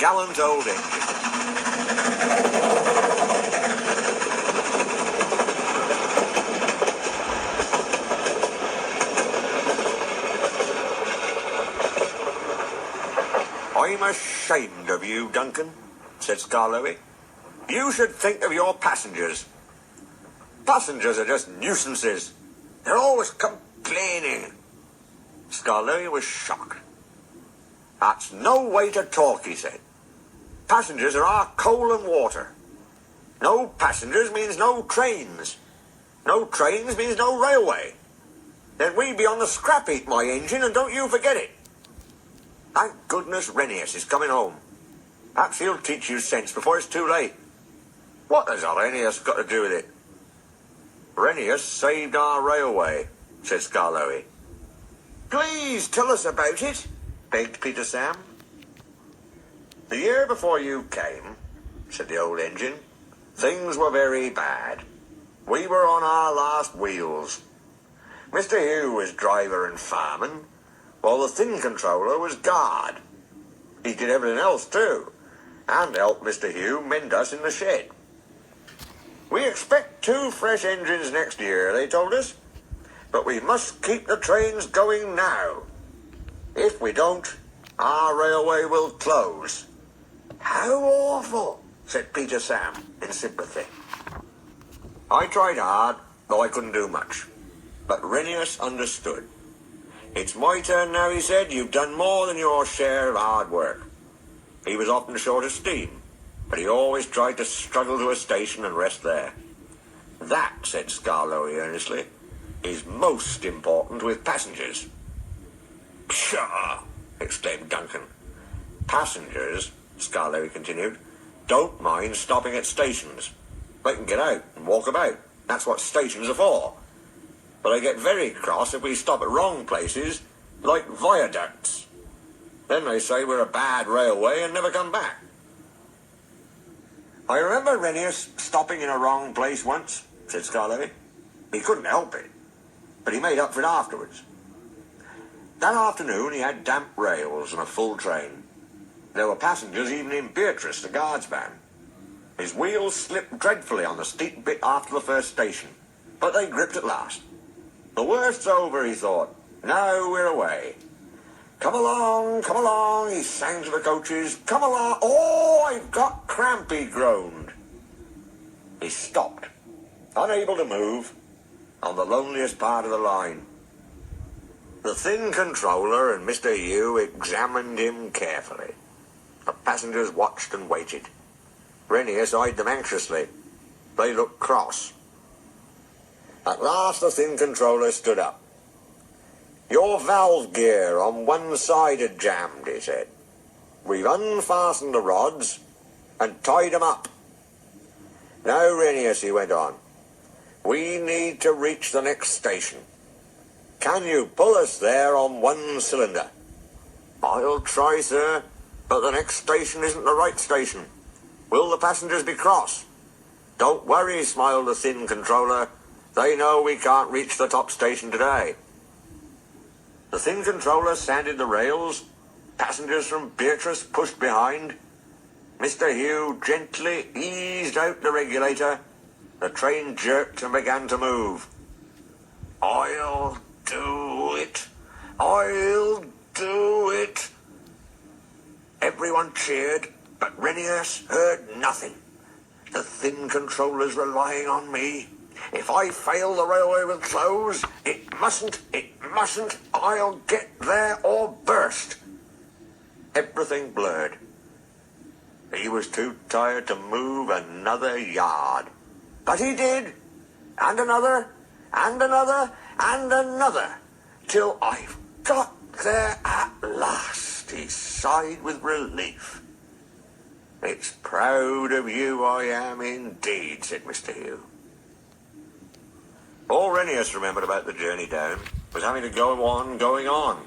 gallant old engine. I'm ashamed of you, Duncan, said Skarloey. You should think of your passengers. Passengers are just nuisances. They're always complaining. Skarloey was shocked. That's no way to talk, he said. Passengers are our coal and water. No passengers means no trains. No trains means no railway. Then we be on the scrap heap, my engine, and don't you forget it. Thank goodness Renius is coming home. Perhaps he'll teach you sense before it's too late. What has Renius got to do with it? Renius saved our railway, said Skarloey. Please tell us about it, begged Peter Sam. The year before you came, said the old engine, things were very bad. We were on our last wheels. Mr. Hugh was driver and fireman, while the thin controller was guard. He did everything else too, and helped Mr. Hugh mend us in the shed. We expect 2 fresh engines next year, they told us, but we must keep the trains going now. If we don't, our railway will close. How awful, said Peter Sam in sympathy. I tried hard, though I couldn't do much, but Renius understood. It's my turn now, he said. You've done more than your share of hard work. He was often short of steam, but he always tried to struggle to a station and rest there. That, said Skarloey earnestly, is most important with passengers. Pshaw, exclaimed Duncan. Passengers, Skarloey continued, don't mind stopping at stations. They can get out and walk about. That's what stations are for. But I get very cross if we stop at wrong places, like viaducts. Then they say we're a bad railway and never come back. I remember Renius stopping in a wrong place once, said Skarloey. He couldn't help it, but he made up for it afterwards. That afternoon he had damp rails and a full train. There were passengers even in Beatrice, the guard's van. His wheels slipped dreadfully on the steep bit after the first station, but they gripped at last. The worst's over, he thought. Now we're away. Come along, he sang to the coaches. Come along. Oh, I've got cramp, he groaned. He stopped, unable to move, on the loneliest part of the line. The thin controller and Mr. Hugh examined him carefully. The passengers watched and waited. Renius eyed them anxiously. They looked cross. At last the thin controller stood up. Your valve gear on one side had jammed, he said. We've unfastened the rods and tied them up. Now, Renius, he went on, we need to reach the next station. Can you pull us there on one cylinder? I'll try, sir, but the next station isn't the right station. Will the passengers be cross? Don't worry, smiled the thin controller. They know we can't reach the top station today. The thin controller sanded the rails. Passengers from Beatrice pushed behind. Mr. Hugh gently eased out the regulator. The train jerked and began to move. I'll do it. I'll do it. Everyone cheered, but Renius heard nothing. The thin controller's relying on me. If I fail, the railway will close. It mustn't. I'll get there or burst. Everything blurred. He was too tired to move another yard. But he did. And another, and another, and another. Till I've got there at last, he sighed with relief. It's proud of you I am indeed, said Mr. Hugh. All Renius remembered about the journey down was having to go on going on.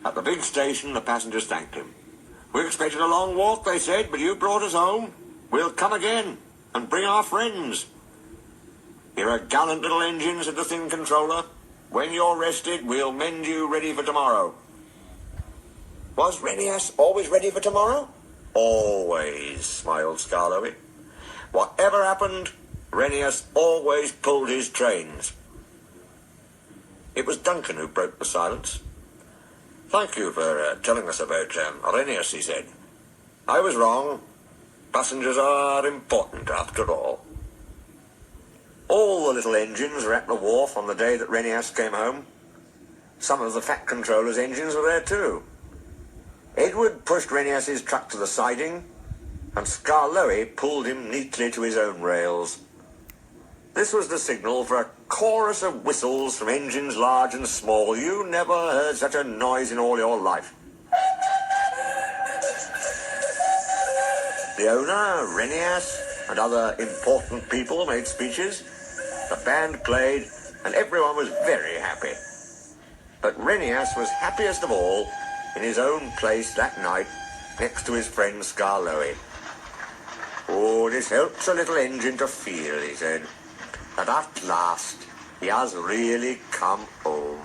At the big station, the passengers thanked him. We expected a long walk, they said, but you brought us home. We'll come again and bring our friends. You're a gallant little engine, said the thin controller. When you're rested, we'll mend you ready for tomorrow. Was Renias always ready for tomorrow? Always, smiled Skarloey. Whatever happened, Renias always pulled his trains. It was Duncan who broke the silence. Thank you for telling us about Renias, he said. I was wrong. Passengers are important after all. All the little engines were at the wharf on the day that Renias came home. Some of the Fat Controller's engines were there too. Edward pushed Renias's truck to the siding, and Skarloey pulled him neatly to his own rails. This was the signal for a chorus of whistles from engines large and small. You never heard such a noise in all your life. The owner, Renias, and other important people made speeches. The band played, and everyone was very happy. But Renias was happiest of all in his own place that night, next to his friend Skarloey. Oh, this helps a little engine to feel, he said, that at last he has really come home.